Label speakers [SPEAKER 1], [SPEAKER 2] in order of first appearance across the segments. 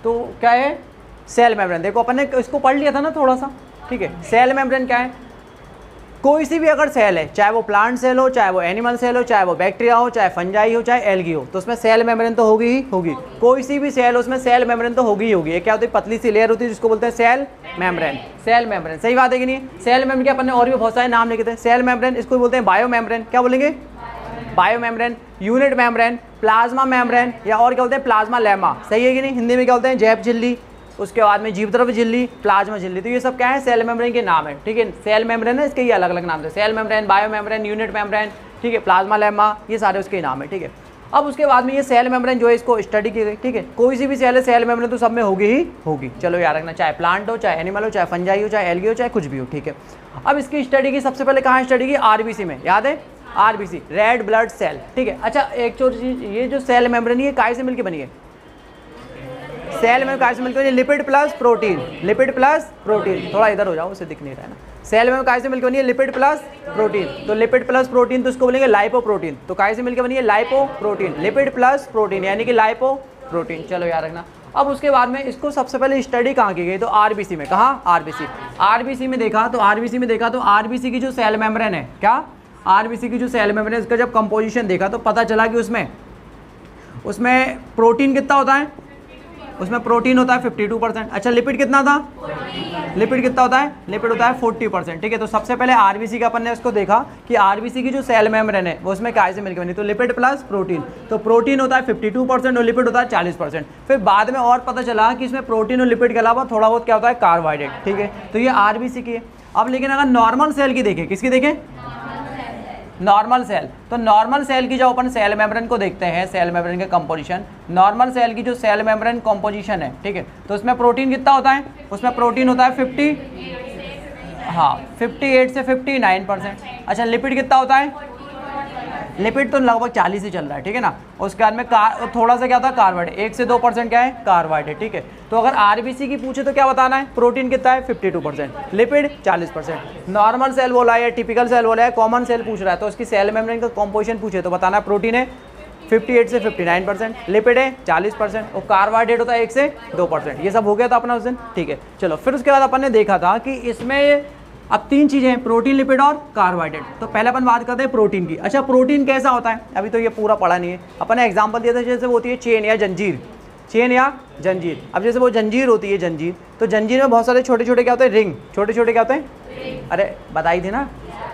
[SPEAKER 1] तो क्या है, सेल मेम्ब्रेन। देखो अपन ने इसको पढ़ लिया था ना थोड़ा सा, ठीक है। सेल मेम्ब्रेन क्या है, कोई सी भी अगर सेल है, चाहे वो प्लांट सेल हो, चाहे वो एनिमल सेल हो, चाहे वो बैक्टीरिया हो, चाहे फंजाई हो, चाहे एल्गी हो, तो उसमें सेल मेम्ब्रेन तो होगी ही होगी। कोई सी भी सेल हो उसमें सेल मेम्ब्रेन तो होगी ही होगी। ये क्या होती है, पतली सी लेयर होती है जिसको बोलते हैं सेल मेम्ब्रेन। सेल मेम्ब्रेन, सही बात है कि नहीं। सेल मेम्ब्रेन के अपन ने और भी बहुत सारे नाम लिखे थे। सेल मेम्ब्रेन, इसको बोलते हैं बायो मेम्ब्रेन। क्या बोलेंगे, bio membrane, unit membrane, plasma membrane, या और क्या बोलते हैं प्लाज्मा लेमा, सही है कि नहीं। हिंदी में क्या बोलते हैं, जैब झिल्ली, उसके बाद में जीवद्रव्य झिल्ली, प्लाज्मा झिल्ली। तो ये सब क्या है, सेल मेम्ब्रेन के नाम है, ठीक है। सेल मेम्ब्रेन है, इसके ये अलग अलग नाम थे, cell membrane, bio membrane, unit membrane, ठीक है, प्लाज्मा लेमा, ये सारे उसके नाम है, ठीक है। अब उसके बाद में ये सेल मेम्ब्रेन जो है इसको स्टडी की गई, ठीक है। कोई सी भी सेल है, सेल मेम्ब्रेन तो सब में होगी ही होगी। चलो याद रखना, चाहे प्लांट हो, चाहे एनिमल हो, चाहे फंजाई हो, चाहे एल्गी हो, चाहे कुछ भी हो, ठीक है। अब इसकी स्टडी की सबसे पहले कहाँ स्टडी की, आरबीसी में, याद है, आरबीसी, रेड ब्लड सेल, ठीक है। अच्छा एक छोटी चीज, ये जो सेल मेम्ब्रेन ये काय से मिलकर बनी है, सेल में काय से मिलकर बनी है, lipid plus protein, lipid plus protein. थोड़ा इधर हो जाओ, उसे दिख नहीं रहा है ना। सेल में काय से मिलकर बनी है, लिपिड प्लस प्रोटीन। तो लिपिड प्लस प्रोटीन तो इसको बोलेंगे लाइपोप्रोटीन। तो काय से मिलकर बनी है, लाइपोप्रोटीन, लिपिड प्लस प्रोटीन यानी कि लाइपोप्रोटीन। चलो याद रखना। अब उसके बाद में इसको सबसे पहले स्टडी कहाँ की गई, तो आरबीसी में। कहाँ, आरबीसी। आरबीसी में देखा तो आरबीसी की जो सेल मेम्ब्रेन है, क्या, आरबीसी की जो सेल मेम्ब्रेन है, इसका जब कंपोजिशन देखा तो पता चला कि उसमें प्रोटीन कितना होता है, उसमें प्रोटीन होता है 52%। अच्छा लिपिड कितना था, लिपिड कितना होता है, लिपिड होता है 40%, ठीक है। तो सबसे पहले आरबीसी का अपन ने उसको देखा कि आरबीसी की जो सेल मेम्ब्रेन है वो उसमें काय से मिलकर बनी, तो लिपिड प्लस प्रोटीन। तो प्रोटीन होता है 52% और लिपिड होता है 40%। फिर बाद में और पता चला कि इसमें प्रोटीन और लिपिड के अलावा थोड़ा बहुत क्या होता है, कार्बोहाइड्रेट, ठीक है। तो ये आरबीसी की है। अब लेकिन अगर नॉर्मल सेल की देखें, किसकी देखें, नॉर्मल सेल, तो नॉर्मल सेल की जो अपन सेल मेम्ब्रेन को देखते हैं, सेल मेम्ब्रेन के कंपोजिशन, नॉर्मल सेल की जो सेल मेम्ब्रेन कंपोजिशन है, ठीक है। तो उसमें प्रोटीन कितना होता है, उसमें प्रोटीन होता है 58 से 59%। अच्छा लिपिड कितना होता है, लिपिड तो लगभग 40 ही चल रहा है, ठीक है ना। उसके बाद में थोड़ा सा क्या था, कार्बोहाइड्रेट, 1 से 2% क्या है, कार्बोहाइड्रेट, ठीक है। तो अगर आरबीसी की पूछे तो क्या बताना है, प्रोटीन कितना है 52%, लिपिड 40%। नॉर्मल सेल बोला है, टिपिकल सेल बोला है, कॉमन सेल पूछ रहा है, तो उसकी सेल मेम्ब्रेन का कॉम्पोजिशन पूछे तो बताना है प्रोटीन है 58 से 59%, लिपिड है 40% और कार्बोहाइड्रेट होता है 1 से 2%। ये सब हो गया था अपना उस दिन, ठीक है। चलो फिर उसके बाद अपन ने देखा था कि इसमें अब 3 चीज़ें हैं, प्रोटीन, लिपिड और कार्बोहाइड्रेट। तो पहले अपन बात करते हैं प्रोटीन की। अच्छा प्रोटीन कैसा होता है, अभी तो ये पूरा पढ़ा नहीं है, अपन ने एग्जांपल दिया था जैसे वो होती है चेन या जंजीर, चेन या जंजीर। अब जैसे वो जंजीर होती है, जंजीर, तो जंजीर में बहुत सारे छोटे छोटे क्या होते हैं, रिंग, छोटे छोटे क्या होते हैं, अरे बताई थी ना,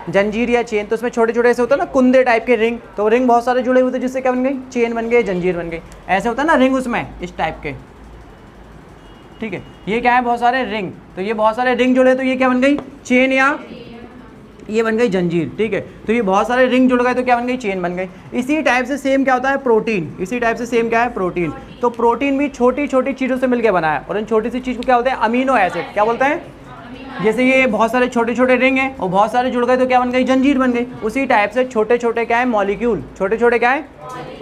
[SPEAKER 1] जंजीर या चेन। तो उसमें छोटे छोटे ऐसे होते हैं ना कुंदे टाइप के रिंग, तो रिंग बहुत सारे जुड़े हुए थे जिससे क्या बन गई, चेन बन गई, जंजीर बन गई। ऐसे होता है ना रिंग उसमें इस टाइप के, ठीक है। ये क्या है, बहुत सारे रिंग, तो ये बहुत सारे रिंग जुड़े तो ये क्या बन गई, चेन या ये बन गई जंजीर, ठीक है। तो ये बहुत सारे रिंग जुड़ गए तो क्या बन गई, चेन बन गई। इसी टाइप से सेम क्या होता है, प्रोटीन, इसी टाइप से सेम क्या है, प्रोटीन। तो प्रोटीन भी छोटी छोटी चीज़ों से मिलकर बना है और इन छोटी सी चीज़ को क्या बोलते हैं, अमीनो एसिड, क्या बोलते हैं। जैसे ये बहुत सारे छोटे छोटे रिंग हैं और बहुत सारे जुड़ गए तो क्या बन गई, जंजीर बन गई। उसी टाइप से छोटे छोटे क्या है, मॉलिक्यूल, छोटे छोटे क्या है,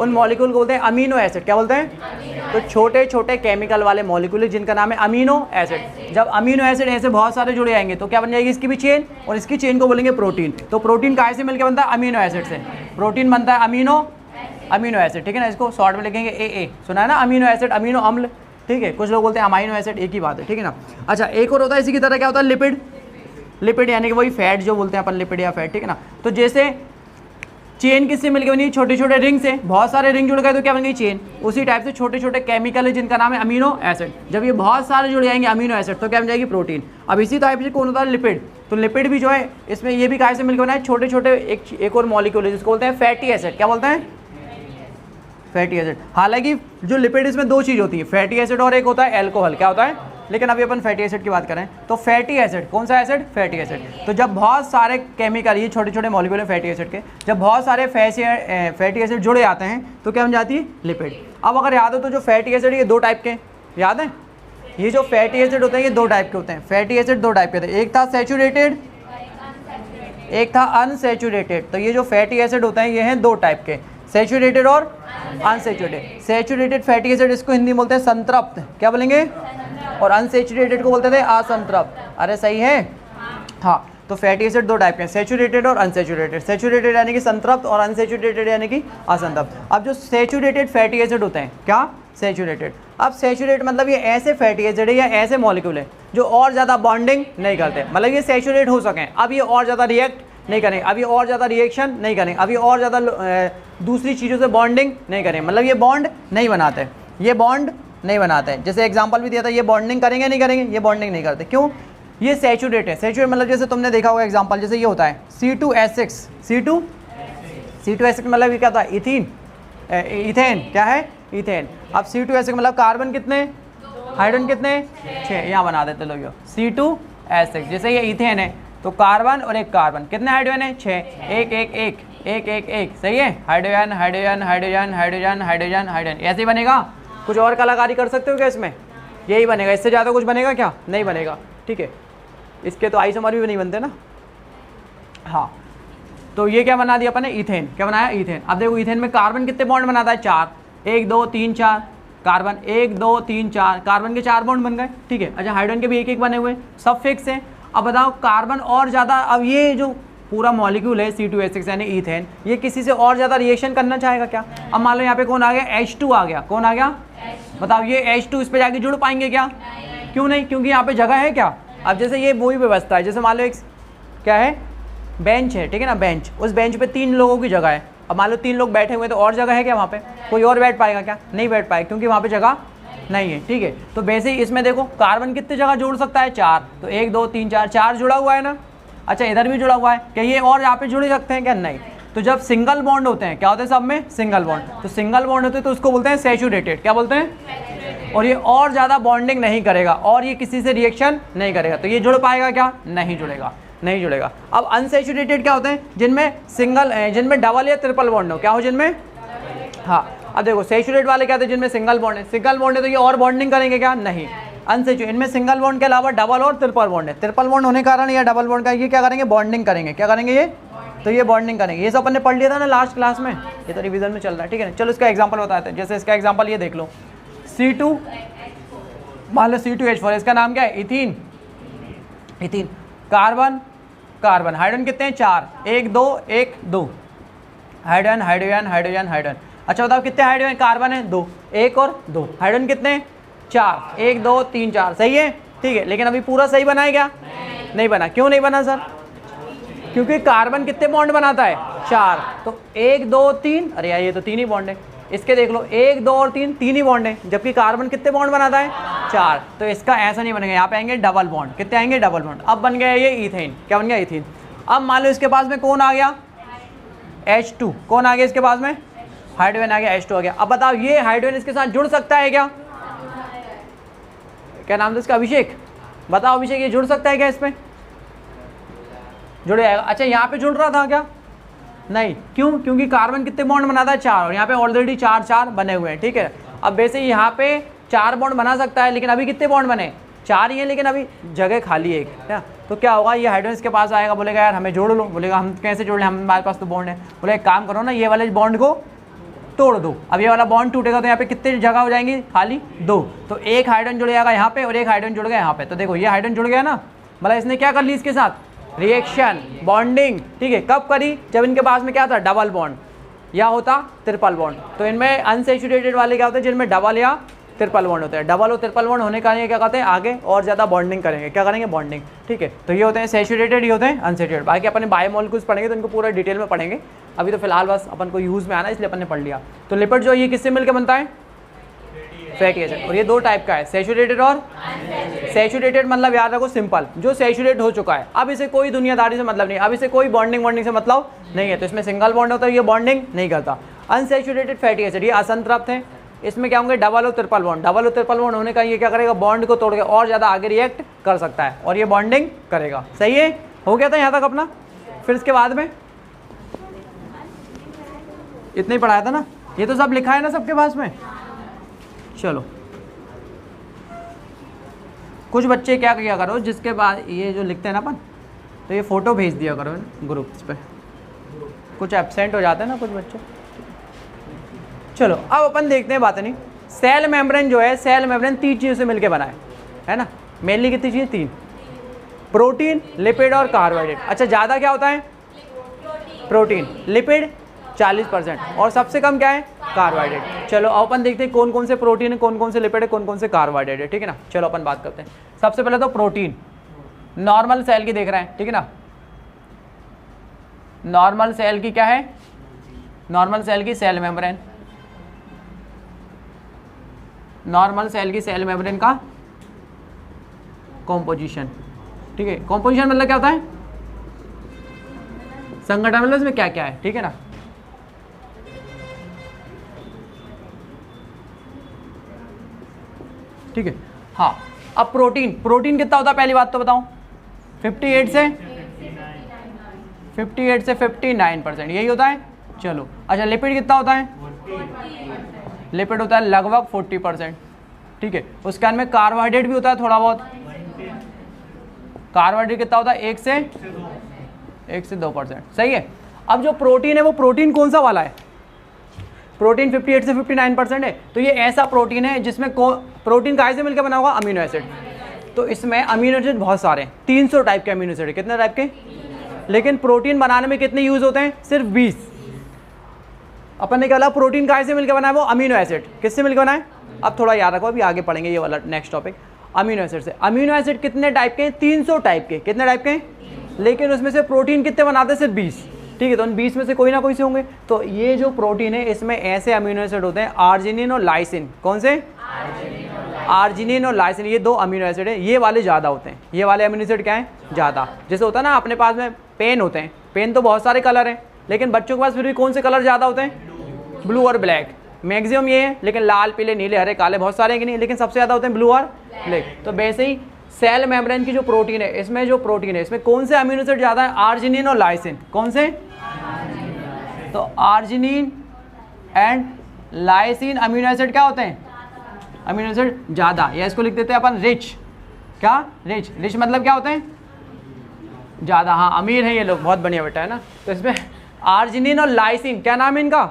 [SPEAKER 1] उन मॉलिक्यूल को बोलते हैं अमीनो एसिड, क्या बोलते हैं। तो छोटे छोटे केमिकल वाले मॉलिक्यूल जिनका नाम है अमीनो एसिड। जब अमीनो एसिड ऐसे बहुत सारे जुड़े आएंगे तो क्या बन जाएगी, इसकी भी चेन, और इसकी चेन को बोलेंगे प्रोटीन। तो प्रोटीन काय से मिलकर बनता है, अमीनो एसिड से। प्रोटीन बनता है अमीनो एसिड, ठीक है ना। इसको शॉर्ट में लिखेंगे ए, सुना है ना, अमीनो एसिड, अमीनो अम्ल, ठीक है। कुछ लोग बोलते हैं अमाइनो एसिड, एक ही बात है, ठीक है ना। अच्छा एक और होता है इसी की तरह, क्या होता है, लिपिड, लिपिड यानी कि वही फैट जो बोलते हैं अपन, लिपिड या फैट, ठीक है ना। तो जैसे चेन किससे मिलकर बनी, छोटे छोटे रिंग से, बहुत सारे रिंग जुड़ गए तो क्या बन गई, चेन। उसी टाइप से छोटे छोटे केमिकल है जिनका नाम है अमीनो एसिड। जब ये बहुत सारे जुड़ जाएंगे अमीनो एसिड तो क्या बन जाएगी, प्रोटीन। अब इसी टाइप से कौन होता है, लिपिड। तो लिपिड भी जो है इसमें ये भी काय से मिलकर बना है, छोटे छोटे एक और मॉलिक्यूल है जिसको बोलते हैं फैटी एसिड, क्या बोलते हैं, फैटी एसिड। हालांकि जो लिपिड इसमें 2 चीज़ होती है, फैटी एसिड और एक होता है एल्कोहल, क्या होता है। लेकिन अभी अपन फैटी एसिड की बात करें तो फैटी एसिड, कौन सा एसिड, फैटी एसिड। तो जब बहुत सारे केमिकल, ये छोटे छोटे मॉलिक्यूल है फैटी एसिड के, जब बहुत सारे फैटी एसिड जुड़े आते हैं तो क्या बन जाती है, लिपिड। अब अगर याद हो तो जो फैटी एसिड ये 2 टाइप के, याद है, ये जो फैटी एसिड होते हैं ये 2 टाइप के होते हैं। फैटी एसिड 2 टाइप के होते हैं, एक था सैचुरेटेड, एक था अनसैचुरेटेड। तो ये जो फैटी एसिड होते हैं ये हैं 2 टाइप के, सैचुरेटेड और अनसैचुरेटेड। सैचुरेटेड फैटी एसिड इसको हिंदी में बोलते हैं संतृप्त, क्या बोलेंगे, और अनसैचुरेटेड को बोलते थे असंतृप्त। अरे सही है, हाँ। तो फैटी एसिड 2 टाइप के हैं, सैचुरेटेड और अनसैचुरेटेड। सैचुरेटेड यानी कि संतृप्त और अनसैचुरेटेड यानी कि असंतृप्त। अब जो सैचुरेटेड फैटी एसिड होते हैं, क्या सैचुरेटेड। अब सैचुरेट मतलब ये ऐसे फैटी एसिड है या ऐसे मॉलिक्यूल है जो और ज़्यादा बॉन्डिंग नहीं करते, मतलब ये सैचुरेट हो सकें, अब ये और ज़्यादा रिएक्ट नहीं करें, अब ये और ज़्यादा रिएक्शन नहीं करें, अब ये और ज़्यादा दूसरी चीज़ों से बॉन्डिंग नहीं करें, मतलब ये बॉन्ड नहीं बनाते, ये बॉन्ड नहीं बनाते। जैसे एग्जांपल भी दिया था, ये बॉन्डिंग करेंगे नहीं करेंगे, ये बॉन्डिंग नहीं करते। क्यों? ये सैचुरेट है। सैचुरेट मतलब जैसे तुमने देखा होगा एग्जांपल, जैसे ये होता है C2H6, C2H6 मतलब ये क्या था? इथेन, क्या है? इथेन। अब C2H6 मतलब कार्बन कितने, हाइड्रोजन कितने? 6, यहाँ बना देते लोग C2H6। जैसे ये इथेन है तो कार्बन और एक कार्बन, कितने हाइड्रोजन है? 6, 1 1 1 1 1 1, सही है? Hydrogen hydrogen hydrogen hydrogen hydrogen hydrogen, ऐसे ही बनेगा। कुछ और कलाकारी कर सकते हो क्या इसमें? यही बनेगा, इससे ज़्यादा कुछ बनेगा क्या? नहीं बनेगा, ठीक है। इसके तो आइसोमर भी नहीं बनते ना। हाँ, तो ये क्या बना दिया अपन ने? इथेन। क्या बनाया? इथेन। अब देखो इथेन में कार्बन कितने बॉन्ड बनाता है? 4, 1 2 3 4, कार्बन 1 2 3 4, कार्बन के 4 बॉन्ड बन गए, ठीक है। अच्छा, हाइड्रोजन के भी 1 1 बने हुए, सब फिक्स है। अब बताओ कार्बन और ज़्यादा, अब ये जो पूरा मॉलिक्यूल है C2H6 यानी इथेन, ये किसी से और ज़्यादा रिएक्शन करना चाहेगा क्या? अब मान लो यहाँ पे कौन आ गया? H2 आ गया। कौन आ गया? बताओ, ये H2 इस पे जाके जुड़ पाएंगे क्या? क्यों नहीं? क्योंकि यहाँ पे जगह है क्या? अब जैसे ये वही व्यवस्था है, जैसे मान लो एक क्या है, बेंच है, ठीक है ना, बेंच, उस बेंच पे 3 लोगों की जगह है। अब मान लो 3 लोग बैठे हुए हैं तो और जगह है क्या वहाँ पे? कोई और बैठ पाएगा क्या? नहीं बैठ पाएगा, क्योंकि वहाँ पे जगह नहीं है, ठीक है। तो वैसे ही इसमें देखो कार्बन कितनी जगह जोड़ सकता है? 4, तो 1 2 3 4, 4 जुड़ा हुआ है ना। अच्छा, इधर भी जुड़ा हुआ है क्या? ये और यहाँ पे जुड़ सकते हैं क्या? नहीं। तो जब सिंगल बॉन्ड होते हैं, क्या होते हैं सब में? Single bond. तो सिंगल बॉन्ड होते हैं तो उसको बोलते हैं सैचुरेटेड। क्या बोलते हैं? और ये और ज़्यादा बॉन्डिंग नहीं करेगा और ये किसी से रिएक्शन नहीं करेगा, तो ये जुड़ पाएगा क्या? नहीं जुड़ेगा, नहीं जुड़ेगा। अब अनसैचुरेटेड क्या होते हैं? जिनमें डबल या ट्रिपल बॉन्ड हो। क्या हो? जिनमें, हाँ। अब देखो सैचुरेट वाले क्या थे? जिनमें सिंगल बॉन्ड है। सिंगल बॉन्ड है तो ये और बॉन्डिंग करेंगे क्या? नहीं। अनसैचुरेटेड, इनमें सिंगल बॉन्ड के अलावा डबल और ट्रिपल बॉन्ड है। ट्रिपल बॉन्ड होने के कारण या डबल बॉन्ड का ये क्या करेंगे? बॉन्डिंग करेंगे। क्या करेंगे ये? तो ये बॉन्डिंग करेंगे। ये सब अपन ने पढ़ लिया था ना लास्ट क्लास में, ये तो रिवीजन में चल रहा है, ठीक है ना। चलो इसका एग्जांपल बताते हैं। जैसे इसका एग्जांपल ये देख लो, C2, मान लो C2H4, इसका नाम क्या है? Ethene. Ethene, carbon carbon, hydrogen कितने हैं? 4, 1 2 1 2, हाइड्रोजन हाइड्रोजन हाइड्रोजन हाइड्रोजन। अच्छा बताओ कितने हाइड्रोजन? कार्बन है 2, 1 और 2, हाइड्रोजन कितने? 4, 1 2 3 4, सही है, ठीक है। लेकिन अभी पूरा सही बना है क्या? नहीं बना। क्यों नहीं बना सर? क्योंकि कार्बन कितने बॉन्ड बनाता है? 4, तो 1 2 3, अरे यार ये तो 3 ही बॉन्ड है। इसके देख लो 1 2 और 3, 3 ही बॉन्ड है, जबकि कार्बन कितने बॉन्ड बनाता है? 4, तो इसका ऐसा नहीं बनेगा। यहाँ पे आएंगे डबल बॉन्ड। कितने आएंगे? Double bond. अब बन गया ये इथेन। क्या बन गया? इथेन। अब मान लो इसके पास में कौन आ गया? H2। कौन आ गया इसके पास में? हाइड्रोजन आ गया, H2 आ गया। अब बताओ ये हाइड्रोजन इसके साथ जुड़ सकता है क्या? क्या नाम था इसका? अभिषेक। बताओ अभिषेक, ये जुड़ सकता है क्या इसमें? जुड़ जाएगा। अच्छा, यहाँ पे जुड़ रहा था क्या? नहीं। क्यों? क्योंकि कार्बन कितने बॉन्ड बनाता है? 4, और यहाँ पे ऑलरेडी 4 4 बने हुए हैं, ठीक है। अब वैसे यहाँ पे 4 बॉन्ड बना सकता है, लेकिन अभी कितने बॉन्ड बने? 4 ही हैं, लेकिन अभी जगह खाली है एक, है। तो क्या होगा? ये हाइड्रोजन इसके पास आएगा, बोलेगा यार हमें जोड़ लो। बोलेगा हम कैसे जोड़ लें, हमारे पास तो बॉन्ड है। बोले एक काम करो ना, ये वाले बॉन्ड को तोड़ दो। अब ये वाला बॉन्ड टूटेगा तो यहाँ पे कितनी जगह हो जाएंगी? खाली 2। तो एक हाइड्रोजन जुड़ जाएगा यहाँ पे और एक हाइड्रोजन जुड़ गया यहाँ पे। तो देखो ये हाइड्रोजन जुड़ गया ना, मतलब इसने क्या कर ली इसके साथ? रिएक्शन, बॉन्डिंग, ठीक है। कब करी? जब इनके पास में क्या था? डबल बॉन्ड या होता ट्रिपल बॉन्ड। तो इनमें अनसैचुरेटेड वाले क्या होते हैं? जिनमें डबल या ट्रिपल बॉन्ड होते हैं। डबल और ट्रिपल बॉन्ड होने का क्या कहते हैं? आगे और ज़्यादा बॉन्डिंग करेंगे। क्या करेंगे? बॉन्डिंग, ठीक है। तो ये होते हैं सैचुरेटेड, ये होते हैं अनसैचुरेटेड। बाकी अपन बायोमोलिक्यूल्स पढ़ेंगे तो इनको पूरा डिटेल में पढ़ेंगे। अभी तो फिलहाल बस अपन को यूज़ में आना है, इसलिए अपन ने पढ़ लिया। तो लिपिड जो ये किससे मिलकर बनता है? Fatty acid. और ये 2 टाइप का है, सैचुरेटेड और सैचुरेटेड। मतलब याद रखो सिंपल, जो सैचुरेट हो चुका है, अब इसे कोई दुनियादारी से मतलब नहीं, अब इसे कोई बॉन्डिंग से मतलब नहीं है, तो इसमें सिंगल बॉन्ड होता है, ये बॉन्डिंग नहीं करता। अनसैचुरेटेड फैटी एसिड, ये असंतृप्त है, इसमें क्या होंगे? डबल और ट्रिपल बॉन्ड। डबल और ट्रिपल बॉन्ड होने का ये क्या करेगा? बॉन्ड को तोड़ के और ज़्यादा आगे रिएक्ट कर सकता है और ये बॉन्डिंग करेगा। सही है, हो गया था यहाँ तक अपना। फिर इसके बाद में इतना ही पढ़ाया था ना, ये तो सब लिखा है ना सबके पास में। चलो कुछ बच्चे क्या किया करो, जिसके बाद ये जो लिखते हैं ना अपन, तो ये फ़ोटो भेज दिया करो ग्रुप्स पे। कुछ एब्सेंट हो जाते हैं ना कुछ बच्चे। चलो अब अपन देखते हैं, बात नहीं। सेल मेम्ब्रेन जो है, सेल मेम्ब्रेन 3 चीज़ों से मिलकर बना है ना। मेनली कितनी चीज़ें? 3, प्रोटीन, लिपिड और कार्बोहाइड्रेट। अच्छा ज़्यादा क्या होता है? प्रोटीन। लिपिड 40%। और सबसे कम क्या है? कार्बोहाइड्रेट। चलो अपन देखते हैं कौन कौन से प्रोटीन है, कौन कौन से लिपिड है, कौन कौन से कार्बोहाइड्रेट है, ठीक है ना। चलो अपन बात करते हैं। सबसे पहले तो प्रोटीन नॉर्मल सेल की देख रहे हैं, ठीक है ना। नॉर्मल सेल की क्या है? नॉर्मल सेल की सेल मेम्ब्रेन, नॉर्मल सेल की सेल मेम्ब्रेन का कॉम्पोजिशन, ठीक है। कॉम्पोजिशन मतलब क्या होता है? संगठन मतलब इसमें क्या क्या है, ठीक है ना। ठीक है, हाँ। अब प्रोटीन, प्रोटीन कितना होता है पहली बात तो बताऊं? 58 से 59%, यही होता है। चलो अच्छा, लिपिड कितना होता है? लिपिड होता है लगभग 40%, ठीक है। उसके अंदर में कार्बोहाइड्रेट भी होता है थोड़ा बहुत। कार्बोहाइड्रेट कितना होता है? 1 से 2%, सही है। अब जो प्रोटीन है वो प्रोटीन कौन सा वाला है? प्रोटीन 58 से 59% है। तो ये ऐसा प्रोटीन है जिसमें प्रोटीन कहाँ से मिलकर बना होगा? Amino acid. तो इसमें अमीनो एसिड बहुत सारे हैं, 300 टाइप के अमीनो एसिड। कितने टाइप के? लेकिन प्रोटीन बनाने में कितने यूज होते हैं? सिर्फ 20। अपन ने क्या बोला? प्रोटीन कहाँ से मिलकर बना है? वो अमीनो एसिड। किससे मिलकर बना है? अब थोड़ा याद रखो, अभी आगे पढ़ेंगे ये वाला नेक्स्ट टॉपिक। अमीनो एसिड से। अमीनो एसिड कितने टाइप के हैं? 300 टाइप के। कितने टाइप के? लेकिन उसमें से प्रोटीन कितने बनाते हैं? सिर्फ 20, ठीक है। तो उन 20 में से कोई ना कोई से होंगे। तो ये जो प्रोटीन है इसमें ऐसे अमीनो एसिड होते हैं, आर्जिनिन और लाइसिन। कौन से? आर्जिनिन और लाइसिन, ये 2 अमीनो एसिड है। ये वाले ज़्यादा होते हैं। ये वाले अमीनो एसिड क्या है? ज़्यादा। जैसे होता है ना अपने पास में पेन होते हैं, पेन तो बहुत सारे कलर हैं, लेकिन बच्चों के पास फिर भी कौन से कलर ज़्यादा होते हैं? ब्लू और ब्लैक। मैक्सिमम ये है, लेकिन लाल, पीले, नीले, हरे, काले बहुत सारे हैं कि नहीं, लेकिन सबसे ज़्यादा होते हैं ब्लू और ब्लैक। तो वैसे ही सेल मेम्ब्रेन की जो प्रोटीन है, इसमें जो प्रोटीन है इसमें कौन से अमीनो एसिड ज़्यादा है? आर्जिनिन और लाइसिन। कौन से? तो arginine and lysine amino acid क्या होते हैं? अमीनो एसिड ज़्यादा, या इसको लिख देते हैं अपन रिच। क्या? रिच। रिच मतलब क्या होते हैं? ज़्यादा। हाँ, अमीर है ये लोग, बहुत बढ़िया बेटा है ना। तो इसमें आर्जिनिन और लाइसिन, क्या नाम है इनका?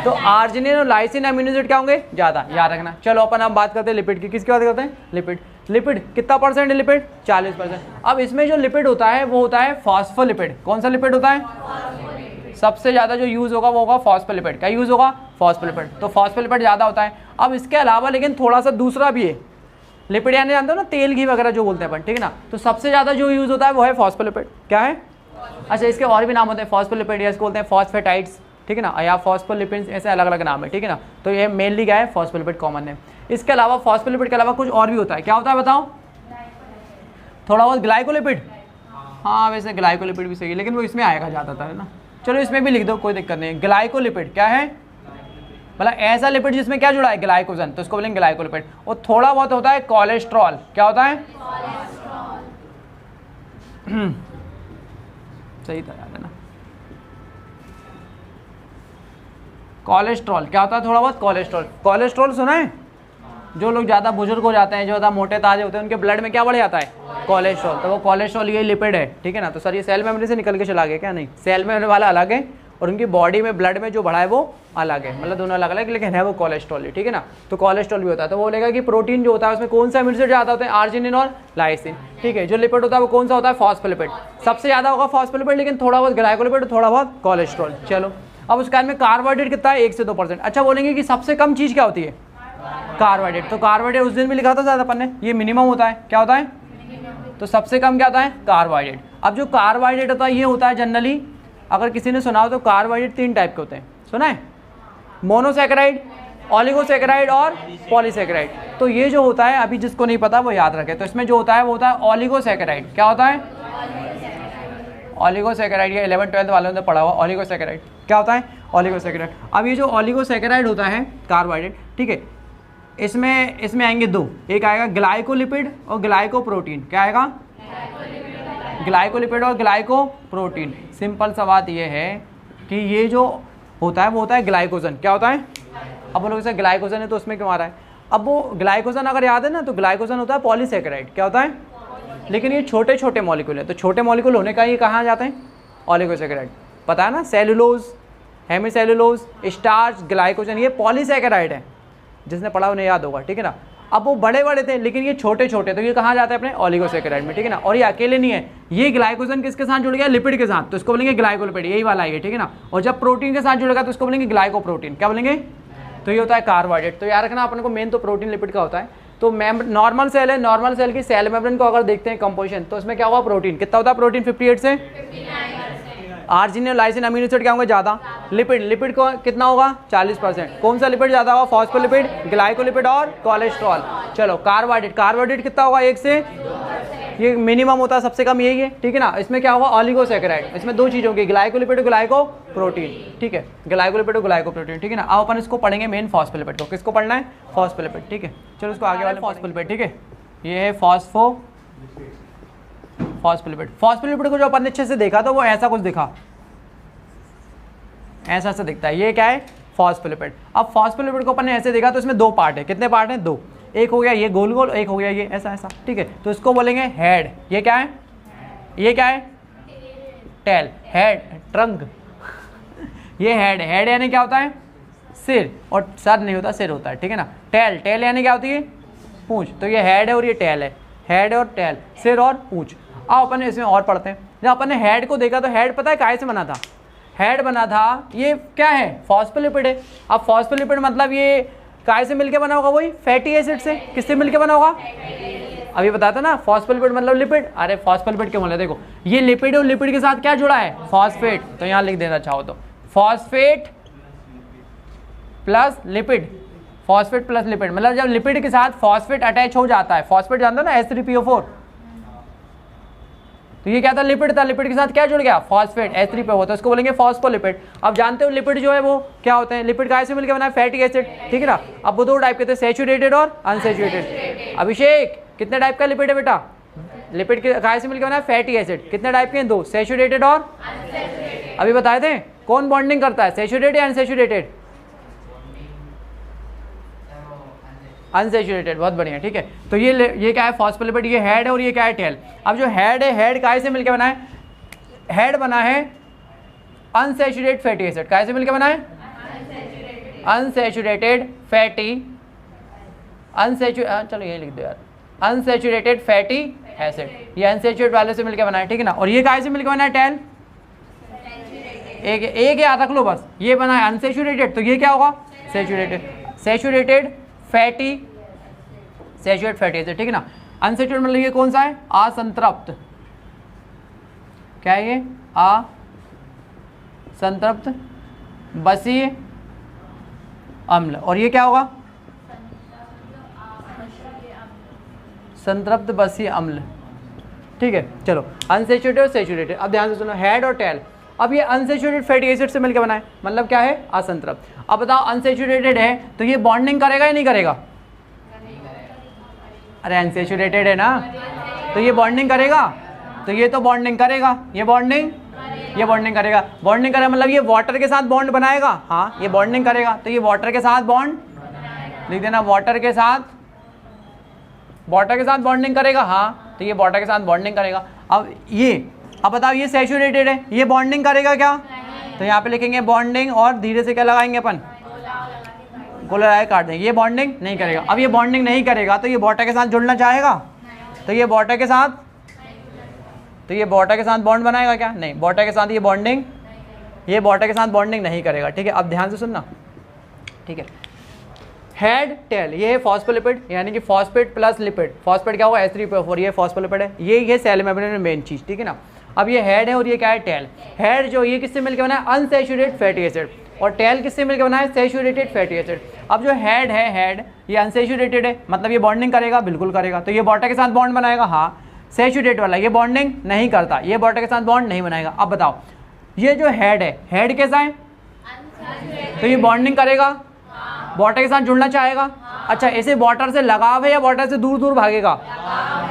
[SPEAKER 1] तो आर्जिनिन और लाइसिन अमीनो एसिड क्या होंगे? ज़्यादा, याद रखना। चलो अपन अब बात करते हैं लिपिड की। किसकी बात करते हैं? लिपिड। लिपिड कितना परसेंट है? लिपिड 40%। अब इसमें जो लिपिड होता है वो होता है फॉस्फोलिपिड। कौन सा लिपिड होता है? सबसे ज़्यादा जो यूज़ होगा वो होगा फॉस्फोलिपिड। क्या यूज़ होगा? फॉस्फोलिपिड। तो फॉस्फोलिपिड ज़्यादा होता है। अब इसके अलावा लेकिन थोड़ा सा दूसरा भी है लिपिड, यानी जानते हो ना तेल घी वगैरह जो बोलते हैं अपन, ठीक है ना। तो सबसे ज़्यादा जो यूज़ होता है वो है फॉस्फोलिपिड। क्या है? अच्छा, इसके और भी नाम होते हैं, फॉस्फोलिपिड, या इसको बोलते हैं फॉस्फेटाइड्स, ठीक है ना, या फॉस्फोलिपिड्स, ऐसे अलग अलग नाम है, ठीक है ना। तो ये मेनली क्या है? फॉस्फोलिपिड कॉमन है। इसके अलावा फॉस्फोलिपिड के अलावा कुछ और भी होता है। क्या होता है बताओ? थोड़ा बहुत ग्लाइकोलिपिड। हाँ, वैसे ग्लाइकोलिपिड भी सही है, लेकिन वो इसमें आएगा ज़्यादातर, है ना। चलो इसमें भी लिख दो, कोई दिक्कत नहीं है। ग्लाइकोलिपिड क्या है? मतलब ऐसा लिपिड जिसमें क्या जुड़ा है? ग्लाइकोजन, तो उसको बोलेंगे ग्लाइकोलिपिड। और थोड़ा बहुत होता है कोलेस्ट्रॉल। क्या होता है? सही था, याद है ना। कोलेस्ट्रॉल क्या होता है? थोड़ा बहुत कोलेस्ट्रॉल। कोलेस्ट्रॉल सुना है? जो लोग ज़्यादा बुजुर्ग हो जाते हैं, जो ज़्यादा मोटे ताजे होते हैं, उनके ब्लड में क्या बढ़ जाता है? कोलेस्ट्रॉल। तो वो कोलेस्ट्रॉल ये लिपिड है, ठीक है ना। तो सर ये सेल मेम्ब्रेन से निकल के चला गया क्या? नहीं, सेल में वाला अलग है और उनकी बॉडी में ब्लड में जो बढ़ा है वो अलग है, मतलब दोनों अलग अलग, लेकिन है वो कोलेस्ट्रॉल ही, ठीक है ना। तो कोलेस्ट्रॉल भी होता है। तो वो बोलेगा कि प्रोटीन जो होता है उसमें कौन सा अमीनो एसिड ज़्यादा होता है? आर्जिनिन और लाइसिन, ठीक है। जो लिपिड होता है वो कौन सा होता है? फॉस्फोलिपिड। सबसे ज़्यादा होगा फॉस्फोलिपिड, लेकिन थोड़ा बहुत ग्लाइकोलिपिड, थोड़ा बहुत कोलेस्ट्रॉल। चलो अब उसके में कार्बोहाइड्रेट कितना है? 1 से 2%। अच्छा, बोलेंगे कि सबसे कम चीज़ क्या होती है? कार्बोहाइड्रेट। तो कार्बोहाइड्रेट उस दिन भी लिखा था शायद अपन ने, ये मिनिमम होता है। क्या होता है? तो सबसे कम क्या होता है? कार्बोहाइड्रेट। अब जो कार्बोहाइड्रेट होता है ये होता है जनरली, अगर किसी ने सुना हो तो कार्बोहाइड्रेट 3 टाइप के होते हैं। सुना है? मोनोसैकेराइड, ओलिगोसैकेराइड और पॉलीसैकेराइड। तो ये जो होता है, अभी जिसको नहीं पता वो याद रखे, तो इसमें जो होता है वो होता है ओलिगोसैकेराइड। क्या होता है? ओलिगोसैकेराइड। ये 11th-12th वालों ने पढ़ा हुआ। ओलिगोसैकेराइड क्या होता है? ओलिगोसैकेराइड। अब ये जो ओलिगोसैकेराइड होता है कार्बोहाइड्रेट, ठीक है, इसमें आएंगे 2, एक आएगा ग्लाइकोलिपिड और ग्लाइकोप्रोटीन। क्या आएगा? ग्लाइकोलिपिड और ग्लाइकोप्रोटीन। सिंपल सा बात ये है कि ये जो होता है वो होता है ग्लाइकोजन। क्या होता है? अब वो लोग से ग्लाइकोजन है तो उसमें क्यों आ रहा है? अब वो ग्लाइकोजन अगर याद है ना, तो ग्लाइकोजन होता है पॉलीसैकेराइड। क्या होता है? लेकिन ये छोटे छोटे मॉलिक्यूल है, तो छोटे मॉलिक्यूल होने का ये कहाँ जाते हैं? ओलिगोसैकेराइड। पता है ना, सेलुलोज, हेमीसेलुलोज, स्टार्च, ग्लाइकोजन, ये पॉलीसैकेराइड है। जिसने पढ़ा उन्हें याद होगा, ठीक है ना। अब वो बड़े बड़े थे लेकिन ये छोटे छोटे, तो ये कहाँ जाते हैं अपने ओलिगोसैकेराइड में, ठीक है ना। और ये अकेले नहीं है, ये ग्लाइकोजन किसके साथ जुड़ गया, लिपिड के साथ, तो इसको बोलेंगे ग्लाइकोलिपिड, यही वाला है, ठीक है ना। और जब प्रोटीन के साथ जुड़ेगा तो इसको बोलेंगे ग्लाइकोप्रोटीन, क्या बोलेंगे, तो ये होता है कार्बोहाइड्रेट। तो याद रखना अपने को मेन तो प्रोटीन लिपिड का होता है। तो नॉर्मल सेल है, नॉर्मल सेल की सेल मेम्ब्रेन को अगर देखते हैं कंपोजिशन, तो इसमें क्या होगा, प्रोटीन कितना होता है, प्रोटीन 58 से, आर्जिनिन लाइसिन अमीनो एसिड क्या होंगे ज़्यादा, लिपिड को कितना होगा 40%। कौन सा लिपिड ज़्यादा होगा, फॉस्फोलिपिड, ग्लाइकोलिपिड और कोलेस्ट्रॉल। चलो कार्बोहाइड्रेट कितना होगा 1 से, ये मिनिमम होता है, सबसे कम यही है, ठीक है ना। इसमें क्या होगा, ओलिगोसैकेराइड, इसमें 2 चीज़ों की, ग्लाइकोलिपिड और ग्लाइकोप्रोटीन, ठीक है, ग्लाइकोलिपिड और ग्लाइकोप्रोटीन, ठीक है ना। अब अपन इसको पढ़ेंगे मेन फॉस्फोलिपिड को, किसको पढ़ना है, फॉस्फोलिपिड, ठीक है। चलो इसको आगे वाले फॉस्फोलिपिड, ठीक है, ये है फॉस्फोलिपिड को जो अपन ने अच्छे से देखा तो वो ऐसा कुछ दिखा, ऐसा दिखता है, ये क्या है, फॉस्फोलिपिड। अब फॉस्फोलिपिड को अपन ने ऐसे देखा तो इसमें 2 पार्ट है, कितने पार्ट हैं, 2, एक हो गया ये गोल गोल, एक हो गया ये ऐसा, ठीक है। तो इसको बोलेंगे हेड, ये क्या है, टेल, हेड, ट्रंक, ये हेड यानी क्या होता है, सिर, और सर नहीं होता, सिर होता है, ठीक है ना। टेल यानी क्या होती है, पूंछ, तो ये हेड है और ये टेल है, हेड और टेल, सिर और पूंछ। अब अपन इसमें और पढ़ते हैं, जब अपन ने हेड को देखा तो हेड पता है काहे से बना था, हेड बना था, ये क्या है, फॉस्फोलिपिड है। अब फॉस्फोलिपिड मतलब ये काहे से मिलके बना होगा, वही फैटी एसिड से, किससे मिलके बना होगा, अभी बताया था ना, फॉस्फोलिपिड मतलब लिपिड। अरे फॉस्फोलिपिड क्यों बोले, देखो ये लिपिड और लिपिड के साथ क्या जुड़ा है, फॉस्फेट, तो यहाँ लिख देना चाहो तो phosphate plus lipid, phosphate plus lipid, मतलब जब लिपिड के साथ फॉस्फेट अटैच हो जाता है, फॉस्फेट जानते हो ना, H3PO4, तो ये क्या था, लिपिड था, लिपिड के साथ क्या जुड़ गया, फॉस्फेट, H3PO, तो इसको बोलेंगे फॉस्फोलिपिड। अब जानते हो लिपिड जो है वो क्या होते हैं, लिपिड का से मिलकर बना है, फैटी एसिड, ठीक है ना। अब वो 2 टाइप के थे, सैचुरेटेड और अनसैचुरेटेड। अभिषेक कितने टाइप का लिपिड है बेटा, लिपिड के काय से मिलकर बना है, फैटी एसिड, कितने टाइप के हैं, 2, सैचुरेटेड और अभी बताए थे। कौन बॉन्डिंग करता है, सैचुरेटेड या अनसैचुरेटेड, अनसैचुरेटेड, बहुत बढ़िया, ठीक है। तो ये क्या है, फॉस्फोलिपिड, ये हेड है और ये क्या है, टेल। अब जो हेड है, हेड काय से मिलकर बना है, हेड बना है अनसैचुरेटेड फैटी एसिड, काय से मिलकर बना है, अनसैचुरेटेड फैटी, चलो ये लिख दो यार, अनसैचुरेटेड फैटी एसिड, ये अनसैचुरेटेड वाले से मिलकर बना है, ठीक है ना। और ये काय से मिलकर बना है, टेल, एक याद रख लो बस, ये बना है अनसैचुरेटेड, तो ये क्या होगा, सैचुरेटेड फैटी एसिड, ठीक है ना। अनसैचुरेटेड मतलब ये कौन सा है, असंतृप्त, क्या है ये, असंतृप्त बसीय अम्ल, और ये क्या होगा, संतृप्त बसीय अम्ल, ठीक है। चलो अनसैचुरेटेड और सैचुरेटेड, अब ध्यान से सुनो, हेड और टेल। अब ये अनसैचुरेटेड फैटी एसिड से मिलकर बना है, मतलब क्या है, असंतृप्त। अब बताओ अनसैचुरेटेड है तो ये बॉन्डिंग करेगा या नहीं करेगा, अरे अनसैचुरेटेड है ना, तो ये बॉन्डिंग करेगा, तो ये तो बॉन्डिंग करेगा, ये बॉन्डिंग करेगा, बॉन्डिंग करेगा मतलब ये वाटर के साथ बॉन्ड बनाएगा, हाँ ये बॉन्डिंग करेगा, तो ये वाटर के साथ बॉन्ड लिख देना, वाटर के साथ बॉन्डिंग करेगा, हाँ तो ये वाटर के साथ बॉन्डिंग करेगा। अब बताओ ये सैचुरेटेड है, ये बॉन्डिंग करेगा क्या, तो यहाँ पे लिखेंगे बॉन्डिंग और धीरे से क्या लगाएंगे अपन, गोला काट देंगे, ये बॉन्डिंग नहीं करेगा। अब ये बॉन्डिंग नहीं करेगा तो ये वाटर के साथ जुड़ना चाहेगा, तो ये वाटर के साथ बॉन्ड बनाएगा क्या, नहीं, वाटर के साथ ये वाटर के साथ बॉन्डिंग नहीं करेगा, ठीक है। अब ध्यान से सुनना, ठीक है। हेड टेल, ये है फॉस्फोलिपिड, यानी कि फॉस्फेट प्लस लिपिड, फॉस्फेट क्या होगा, H3PO4, ये फॉस्फोलिपिड है, ये सेल मेम्ब्रेन में मेन चीज, ठीक है ना। अब ये हेड है और ये क्या है, टेल। हेड जो ये किससे मिलकर बना है, अनसैचुरेटेड फैटी एसिड, और टेल किससे मिलकर बना है, सैचुरेटेड फैटी एसिड। अब जो हेड है, ये अनसैचुरेटेड है, मतलब ये बॉन्डिंग करेगा, बिल्कुल करेगा, तो ये वाटर के साथ बॉन्ड बनाएगा, हाँ। सैचुरेटेड वाला ये बॉन्डिंग नहीं करता, ये वाटर के साथ बॉन्ड नहीं बनाएगा। अब बताओ ये जो हेड है, हेड कैसा है, तो ये बॉन्डिंग करेगा, वाटर के साथ जुड़ना चाहेगा, अच्छा इसे वाटर से लगाव है या वाटर से दूर दूर भागेगा,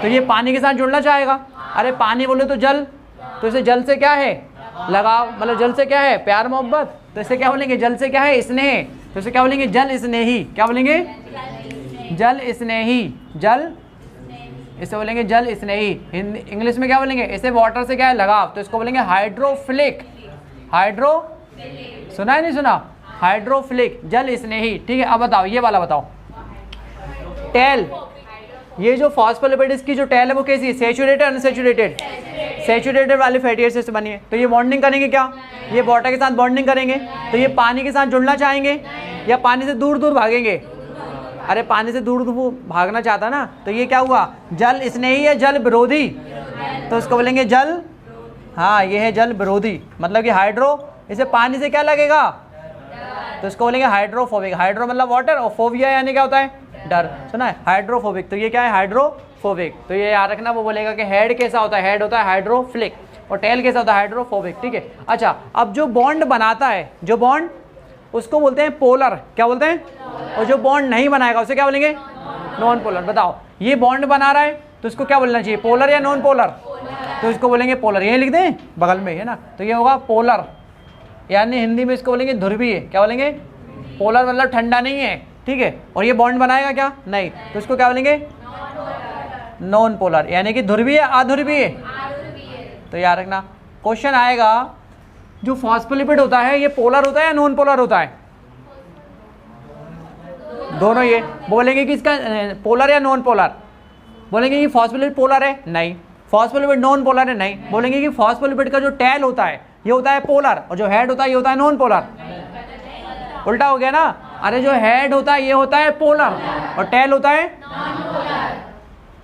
[SPEAKER 1] तो ये पानी के साथ जुड़ना चाहेगा, अरे पानी बोले तो जल, तो इसे जल से क्या है, लगाव, मतलब जल से क्या है, प्यार मोहब्बत, तो इसे क्या बोलेंगे, जल से क्या है, स्नेह, तो इसे क्या बोलेंगे, जल स्नेही, क्या बोलेंगे, जल स्नेही, इसे बोलेंगे जल स्नेही। इंग्लिश में क्या बोलेंगे, इसे वाटर से क्या है, लगाव, तो इसको बोलेंगे हाइड्रोफिलिक, सुना है नहीं सुना, हाइड्रोफिलिक, जल स्नेही, ठीक है। अब बताओ ये वाला बताओ, टेल, ये जो फॉस्फोलिपिड इसकी जो टेल है वो कैसी है, सैचुरेटेड अनसैचुरेटेड, सैचुरेटेड वाली फैटी एसिड से बनी है। तो ये बॉन्डिंग करेंगे क्या, ये वाटर के साथ बॉन्डिंग करेंगे, तो ये पानी के साथ जुड़ना चाहेंगे या पानी से दूर दूर भागेंगे, अरे पानी से दूर दूर भागना चाहता ना, तो ये क्या हुआ, जल स्नेही है जल विरोधी, तो इसको बोलेंगे जल, हाँ ये है जल विरोधी, मतलब कि हाइड्रो, इसे पानी से क्या लगेगा, तो इसको बोलेंगे हाइड्रोफोबिक, हाइड्रो मतलब वाटर और फोबिया यानी क्या होता है, डर, सुना है, हाइड्रोफोबिक, तो ये क्या है हाइड्रोफोबिक। तो ये याद रखना, वो बोलेगा कि हेड कैसा होता है, हेड होता है हाइड्रोफिलिक और टेल कैसा होता है हाइड्रोफोबिक, ठीक है। अच्छा, अब जो बॉन्ड बनाता है, जो बॉन्ड, उसको बोलते हैं पोलर, क्या बोलते हैं, और जो बॉन्ड नहीं बनाएगा उसे क्या बोलेंगे, नॉन पोलर। बताओ ये बॉन्ड बना रहा है तो इसको क्या बोलना चाहिए, पोलर या नॉन पोलर, तो इसको बोलेंगे पोलर, यही लिख दें बगल में है ना, तो ये होगा पोलर, यानी हिंदी में इसको बोलेंगे ध्रुवीय, क्या बोलेंगे, पोलर मतलब ठंडा नहीं है, ठीक है। और ये बॉन्ड बनाएगा क्या, नहीं, तो इसको क्या बोलेंगे, नॉन पोलर, यानी कि ध्रुवीय अध्रुवीय। तो याद रखना क्वेश्चन आएगा, जो फॉस्फोलिपिड होता है ये पोलर होता है या नॉन पोलर होता है, दोनों, ये बोलेंगे कि इसका पोलर या नॉन पोलर, बोलेंगे कि फॉस्फोलिपिड पोलर है, नहीं, फॉस्फोलिपिड नॉन पोलर है, नहीं, बोलेंगे कि फॉस्फोलिपिड का जो टेल होता है ये होता है पोलर और जो हेड होता है ये होता है नॉन पोलर, उल्टा हो गया ना, अरे जो हेड होता है ये होता है पोलर और टेल होता है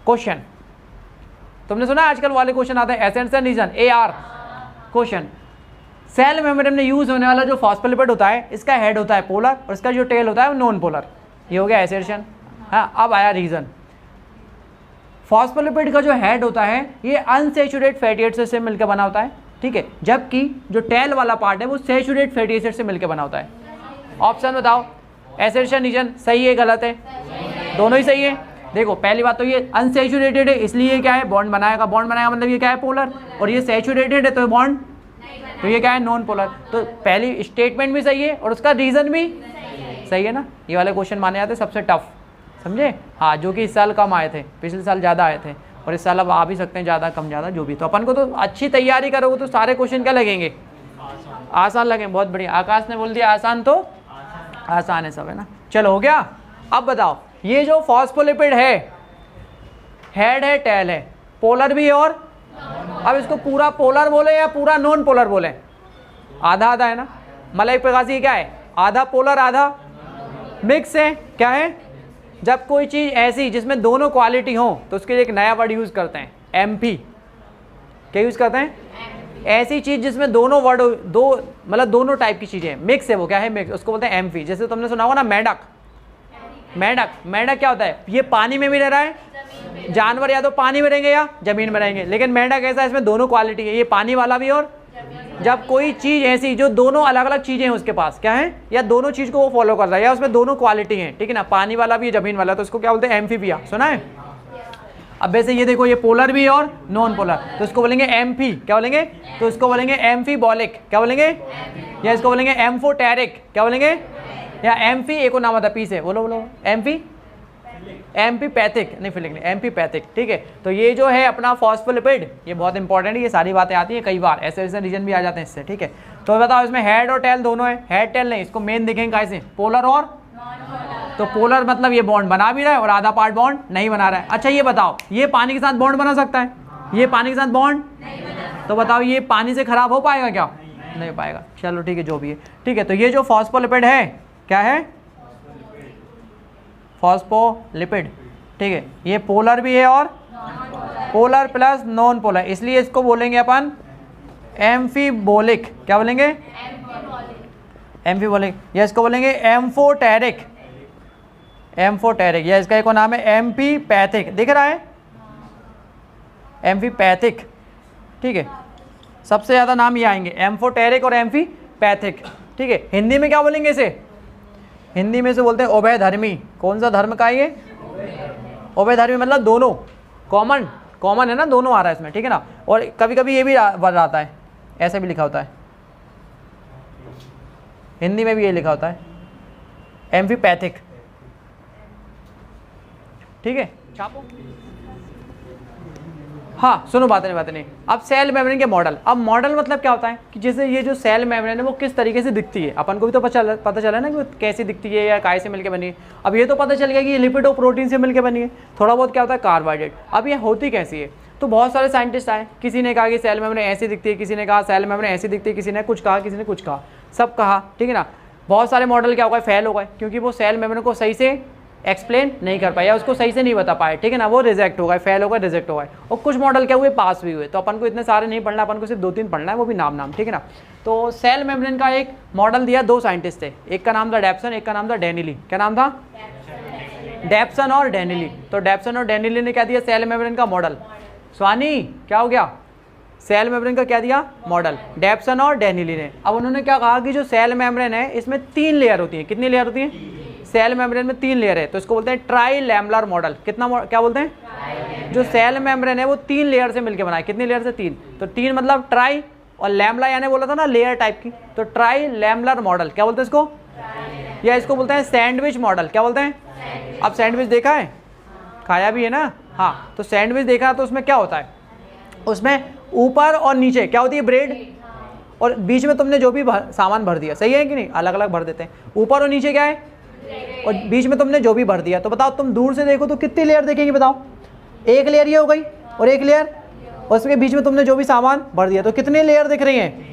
[SPEAKER 1] क्वेश्चन, तुमने सुना आजकल वाले क्वेश्चन आते हैं assertion and reason, AR question, cell membrane में यूज होने वाला जो फॉस्फोलिपिड होता है इसका हेड होता है पोलर और इसका जो टेल होता है वो नॉन पोलर, ये हो गया एसेंशन। हाँ, अब आया रीजन, फॉस्फोलिपिड का जो हेड होता है ये अनसैचुरेटेड फैटी एसिड से मिलकर बना होता है, ठीक है, जबकि जो टेल वाला पार्ट है वो सैचुरेटेड फैटी एसिड से मिलकर बना होता है। ऑप्शन बताओ, एसेंशन रीजन सही है गलत है, दोनों ही सही है। देखो पहली बात तो ये अनसैचुरेटेड है इसलिए क्या है, बॉन्ड बनाएगा, बॉन्ड बनाएगा मतलब ये क्या है पोलर, और ये सैचुरेटेड है तो बॉन्ड, तो ये क्या है नॉन पोलर। तो पहली स्टेटमेंट भी सही है और उसका रीजन भी सही है ना। ये वाले क्वेश्चन माने जाते सबसे टफ, समझे, हाँ, जो कि इस साल कम आए थे, पिछले साल ज़्यादा आए थे और इस साल अब आ भी सकते हैं ज़्यादा कम ज़्यादा जो भी। तो अपन को तो अच्छी तैयारी करोगे तो सारे क्वेश्चन क्या लगेंगे, आसान लगेंगे। बहुत बढ़िया, आकाश ने बोल दिया आसान, तो आसान है सब, है ना। चलो हो गया। अब बताओ ये जो फॉस्फोलिपिड है, हेड है टेल है, पोलर भी है, और अब इसको पूरा पोलर बोले या पूरा नॉन पोलर बोले, आधा आधा है ना, मतलब एक प्रकार से क्या है, आधा पोलर आधा मिक्स है, क्या है, जब कोई चीज़ ऐसी जिसमें दोनों क्वालिटी हो तो उसके लिए एक नया वर्ड यूज़ करते हैं, MP, क्या यूज़ करते हैं, ऐसी चीज़ जिसमें दोनों वर्ड, दो मतलब दोनों टाइप की चीज़ें मिक्स है, वो क्या है मिक्स, उसको बोलते हैं MP। जैसे तुमने सुना होगा ना मेंढक, मेंढक, मेंढक क्या होता है, ये पानी में भी रह रहा है, जानवर या तो पानी में रहेंगे या जमीन में रहेंगे, लेकिन मेंढक ऐसा है इसमें दोनों क्वालिटी है, ये पानी वाला भी और जब कोई चीज़ ऐसी जो दोनों अलग अलग चीज़ें हैं उसके पास क्या है, या दोनों चीज़ को वो फॉलो कर रहा है या उसमें दोनों क्वालिटी हैं, ठीक है ना, पानी वाला भी जमीन वाला, तो उसको क्या बोलते हैं एम्फीबिया, सुना है। अब वैसे ये देखो ये पोलर भी है और नॉन पोलर, तो इसको बोलेंगे एम्फी, क्या बोलेंगे, तो इसको बोलेंगे एम्फीबॉलिक, क्या बोलेंगे, या इसको बोलेंगे एम्फोटेरिक, क्या बोलेंगे, या एम्फी, एक और नाम आता है पी से, बोलो बोलो, एम्फी, एम्फीपैथिक, नहीं फिलिक नहीं, एम्फीपैथिक, ठीक है। तो ये जो है अपना फॉस्फोलिपिड, ये बहुत इंपॉर्टेंट है, ये सारी बातें आती हैं कई बार, ऐसे ऐसे रीजन भी आ जाते हैं इससे, ठीक है। तो बताओ इसमें हेड और टेल दोनों है, हेड टेल नहीं, इसको मेन देखेंगे कैसे, पोलर और, तो पोलर मतलब ये बॉन्ड बना भी रहा है और आधा पार्ट बॉन्ड नहीं बना रहा है। अच्छा ये बताओ, ये पानी के साथ बॉन्ड बना सकता है, ये पानी के साथ बॉन्ड, तो बताओ ये पानी से खराब हो पाएगा क्या, नहीं हो पाएगा। चलो ठीक है, जो भी है, ठीक है। तो ये जो फॉस्फोलिपिड है क्या है, फॉस्फोलिपिड, ठीक है, ये पोलर भी है और पोलर प्लस नॉन पोलर, इसलिए इसको बोलेंगे अपन एम्फीबोलिक, क्या बोलेंगे, एम्फीबोलिक, या इसको बोलेंगे एम्फोटेरिक, एम्फोटेरिक, या इसका एक और नाम है एम्फीपैथिक, दिख रहा है एम्फीपैथिक, ठीक है। सबसे ज़्यादा नाम ये आएंगे एम्फोटेरिक और एम्फीपैथिक, ठीक है। हिंदी में क्या बोलेंगे इसे, हिंदी में से बोलते हैं उभय धर्मी, कौन सा धर्म का है ये, उभय धर्मी मतलब दोनों, कॉमन, कॉमन है ना, दोनों आ रहा है इसमें, ठीक है ना। और कभी कभी ये भी वर्ड आता है, ऐसे भी लिखा होता है, हिंदी में भी ये लिखा होता है एम्फीपैथिक, ठीक है, छापो। हाँ सुनो, बात नहीं। अब सेल मेम्ब्रेन के मॉडल, अब मॉडल मतलब क्या होता है कि जैसे ये जो सेल मेम्ब्रेन है वो किस तरीके से दिखती है, अपन को भी तो पता चला ना कि वो कैसी दिखती है या काय से मिलकर बनी है। अब ये तो पता चल गया कि ये लिपिड और प्रोटीन से मिलकर बनी है। थोड़ा बहुत क्या होता है कार्बोहाइड्रेट। अब ये होती कैसी है, तो बहुत सारे साइंटिस्ट आए, किसी ने कहा कि सेल मेम्ब्रेन ऐसी दिखती है, किसी ने कहा सेल मेम्ब्रेन ऐसी दिखती है, किसी ने कुछ कहा, किसी ने कुछ कहा, सब कहा, ठीक है ना। बहुत सारे मॉडल क्या हो गए, फेल हो गए, क्योंकि वो सेल मेम्ब्रेन को सही से एक्सप्लेन नहीं कर पाया, उसको सही से नहीं बता पाए, ठीक है ना। वो रिजेक्ट हो गए, फेल हो गए, रिजेक्ट हो गए। और कुछ मॉडल क्या हुए, पास भी हुए। तो अपन को इतने सारे नहीं पढ़ना, अपन को सिर्फ 2-3 पढ़ना है, वो भी नाम, ठीक है ना। तो सेल मेम्ब्रेन का एक मॉडल दिया, 2 साइंटिस्ट थे, एक का नाम था डेप्सन, एक का नाम था डेनिली। क्या नाम था, डेप्सन और डेनिली। तो डेप्सन और डेनिली ने क्या दिया, सेल मेम्ब्रेन का मॉडल। स्वानी क्या हो गया, सेल मेम्ब्रेन का क्या दिया, मॉडल, डेप्सन और डेनिली ने। अब उन्होंने क्या कहा कि जो सेल मेम्ब्रेन है इसमें 3 लेयर होती है। कितनी लेयर होती है, सेल मेम्ब्रेन में 3 लेयर है, तो इसको बोलते हैं ट्राई लैमेलर मॉडल। कितना, क्या बोलते हैं, जो सेल मेम्ब्रेन है वो 3 लेयर से मिलकर बना है। कितनी लेयर से, 3। तो 3 मतलब ट्राई, और लैमला यानी बोला था ना लेयर टाइप की, तो ट्राई लैमेलर मॉडल क्या बोलते हैं इसको, या इसको बोलते हैं सैंडविच मॉडल। क्या बोलते हैं, अब सैंडविच देखा है, खाया भी है ना, हाँ। तो सैंडविच देखा तो उसमें क्या होता है, उसमें ऊपर और नीचे क्या होती है, ब्रेड, और बीच में तुमने जो भी सामान भर दिया, सही है कि नहीं, अलग अलग भर देते हैं। ऊपर और नीचे क्या है, और बीच में तुमने जो भी भर दिया। तो बताओ तुम दूर से देखो तो कितनी लेयर देखेंगे, बताओ। एक लेयर ये हो गई, और एक लेयर, और उसके बीच में तुमने जो भी सामान भर दिया, तो कितने लेयर दिख रही हैं,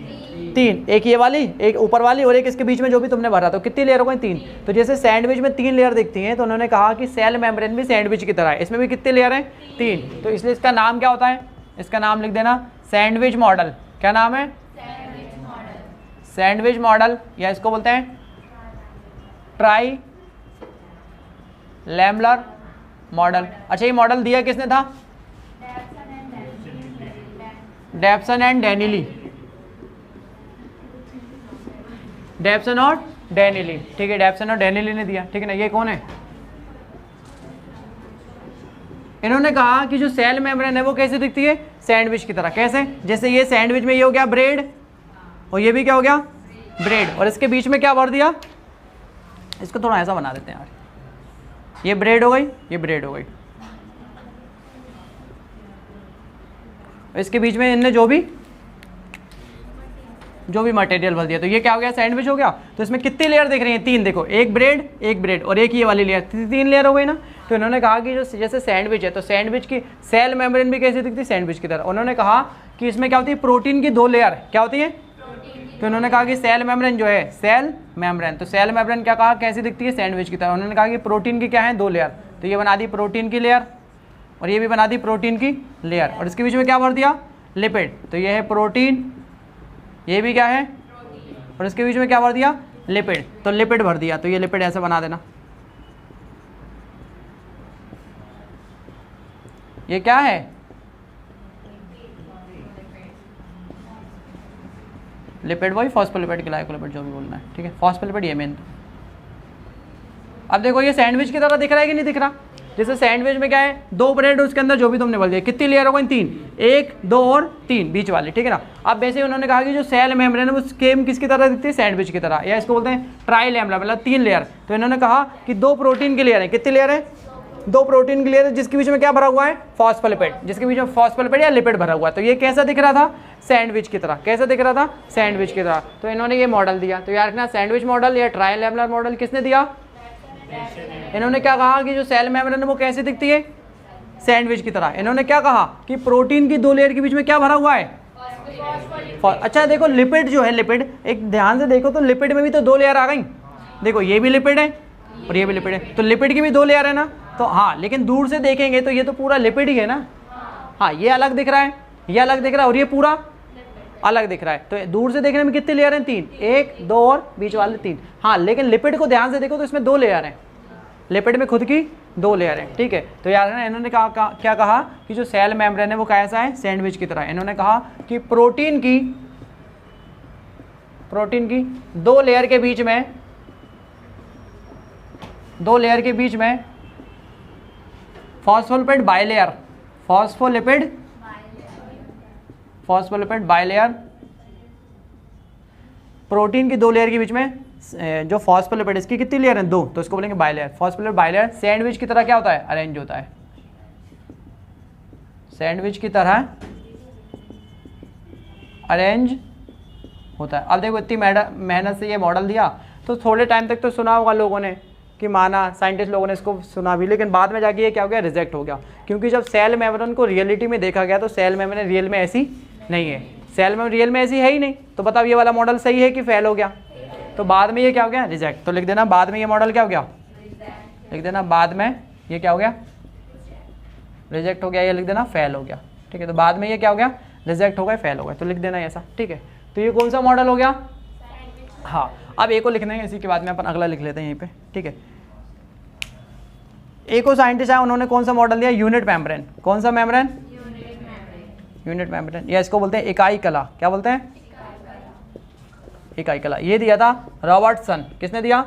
[SPEAKER 1] 3। एक ये वाली, एक ऊपर वाली, और एक इसके बीच में जो भी तुमने भरा, तो कितनी लेयर हो गई, 3। तो जैसे सैंडविच में 3 लेयर दिखती हैं, तो उन्होंने कहा कि सेल मेम्ब्रेन भी सैंडविच की तरह है, इसमें भी कितने लेयर हैं, 3। तो इसलिए इसका नाम क्या होता है, इसका नाम लिख देना सैंडविच मॉडल। क्या नाम है, सैंडविच मॉडल, या इसको बोलते हैं ट्राई लैमेलर मॉडल। अच्छा, ये मॉडल दिया किसने था, डेप्सन एंड डेनिली, डेप्सन और डेनिली, ठीक है, डेप्सन और डेनिली ने दिया, ठीक है ना। ये कौन है, इन्होंने कहा कि जो सेल मेम्ब्रेन है वो कैसे दिखती है, सैंडविच की तरह। कैसे, जैसे ये सैंडविच में ये हो गया ब्रेड, और ये भी क्या हो गया, ब्रेड, और इसके बीच में क्या भर दिया, इसको थोड़ा ऐसा बना देते हैं यार, ये ब्रेड हो गई, ये ब्रेड हो गई, इसके बीच में इनने जो भी मटेरियल भर दिया, तो ये क्या हो गया, सैंडविच हो गया। तो इसमें कितनी लेयर दिख रही है, 3। देखो, एक ब्रेड और एक ये वाली लेयर, 3 लेयर हो गई ना। तो इन्होंने कहा कि जो जैसे सैंडविच है, तो सैंडविच की सेल मेम्ब्रेन भी कैसी दिखती है, सैंडविच की तरह। उन्होंने कहा कि इसमें क्या होती है, प्रोटीन की 2 लेयर, क्या होती है, तो इन्होंने कहा कि सेल मेम्ब्रेन जो है, सेल मेम्ब्रेन, तो सेल मेम्ब्रेन क्या कहा, कैसी दिखती है, सैंडविच की तरह। उन्होंने कहा कि प्रोटीन की क्या है, 2 लेयर, तो ये बना दी प्रोटीन की लेयर, और ये भी बना दी प्रोटीन की लेयर, और इसके बीच में क्या भर दिया, लिपिड। तो ये है प्रोटीन, ये भी क्या है, और इसके बीच में क्या भर दिया, लिपिड, तो लिपिड भर दिया। तो ये लिपिड ऐसे बना देना। ये क्या है, लिपिड, वही फॉस्फोलिपिड, ग्लाइकोलिपिड, जो भी बोलना है, ठीक है। फॉस्फोलिपिड ये मेन। अब देखो ये सैंडविच की तरह दिख रहा है कि नहीं दिख रहा, जैसे सैंडविच में क्या है, 2 ब्रेड, उसके अंदर जो भी तुमने बोल दिया, कितनी लेयर हो गई, 3, 1, 2 और 3 बीच वाली, ठीक है ना। अब वैसे उन्होंने कहा कि जो सेल मेम्ब्रेन है वो सेम किसकी तरह दिखती है, सैंडविच की तरह, या इसको बोलते हैं ट्राई लैमेलर, मतलब 3 लेयर। तो इन्होंने कहा कि 2 प्रोटीन की लेयर है, कितनी लेयर है, 2 प्रोटीन की लेयर है, जिसके बीच में क्या भरा हुआ है, फॉस्फोलिपिड, जिसके बीच में फॉस्फोलिपिड या लिपिड भरा हुआ है। तो ये कैसा दिख रहा था, सैंडविच की तरह। कैसा दिख रहा था, सैंडविच की तरह। तो इन्होंने ये मॉडल दिया। तो यार रखना, सैंडविच मॉडल या ट्राई लैमेलर मॉडल किसने दिया, इन्होंने क्या कहा कि जो सेल मेम्ब्रेन है वो कैसी दिखती है, सैंडविच की तरह। इन्होंने क्या कहा कि प्रोटीन की 2 लेयर के बीच में क्या भरा हुआ है, अच्छा देखो लिपिड जो है, लिपिड एक ध्यान से देखो तो लिपिड में भी तो 2 लेयर आ गई। देखो ये भी लिपिड है और ये भी लिपिड है, तो लिपिड की भी 2 लेयर है ना। तो हाँ, लेकिन दूर से देखेंगे तो ये तो पूरा लिपिड ही है ना। हाँ, ये अलग दिख रहा है, ये अलग दिख रहा है, और ये पूरा अलग दिख रहा है। तो दूर से देखने में कितनी लेयर हैं, 3, 1, 2 और बीच वाले 3। हाँ, लेकिन लिपिड को ध्यान से देखो तो इसमें 2 लेयर हैं, लिपिड में खुद की 2 लेयर हैं, ठीक है। तो यार ना, इन्होंने क्या कहा कि जो सेल मेम्ब्रेन है वो कैसा है, सैंडविच की तरह। इन्होंने कहा कि प्रोटीन की 2 लेयर के बीच में, 2 लेयर के बीच में phospholipid bilayer, phospholipid bilayer, protein की 2 लेयर के बीच में जो फॉस्फोलिपिड, इसकी कितनी लेयर है, 2, तो इसको बोलेंगे बाइलेयर। फॉस्फोलिपिड बाइलेयर सैंडविच की तरह क्या होता है, अरेंज होता है, सैंडविच की तरह अरेंज होता है। अब देखो इतनी मेहनत से ये मॉडल दिया तो थोड़े टाइम तक तो सुना होगा लोगों ने कि माना, साइंटिस्ट लोगों ने इसको सुना भी, लेकिन बाद में जाके ये क्या हो गया, रिजेक्ट हो गया। क्योंकि जब सेल मेम्ब्रेन को रियलिटी में देखा गया तो सेल मेम्ब्रेन रियल में ऐसी नहीं है, सेल मेम्ब्रेन रियल में ऐसी है ही नहीं। तो बताओ ये वाला मॉडल सही है कि फेल हो गया? तो बाद में ये क्या हो गया, रिजेक्ट। तो लिख देना बाद में ये मॉडल क्या हो गया, लिख देना बाद में ये क्या हो गया, रिजेक्ट हो गया। ये लिख देना फेल हो गया, ठीक है। तो बाद में ये क्या हो गया, रिजेक्ट हो गया, फेल हो गया। तो लिख देना ऐसा, ठीक है। तो ये कौन सा मॉडल हो गया? हाँ, अब एक को लिखना है, इसी के बाद में अपन अगला लिख लेते हैं यहीं पे, ठीक है। एक और साइंटिस्ट है, उन्होंने कौन सा मॉडल दिया, यूनिट मेम्ब्रेन। कौन सा मेम्ब्रेन? यूनिट मेम्ब्रेन, या इसको बोलते हैं इकाई कला। क्या बोलते हैं? इकाई कला। ये दिया था रॉबर्टसन। किसने दिया?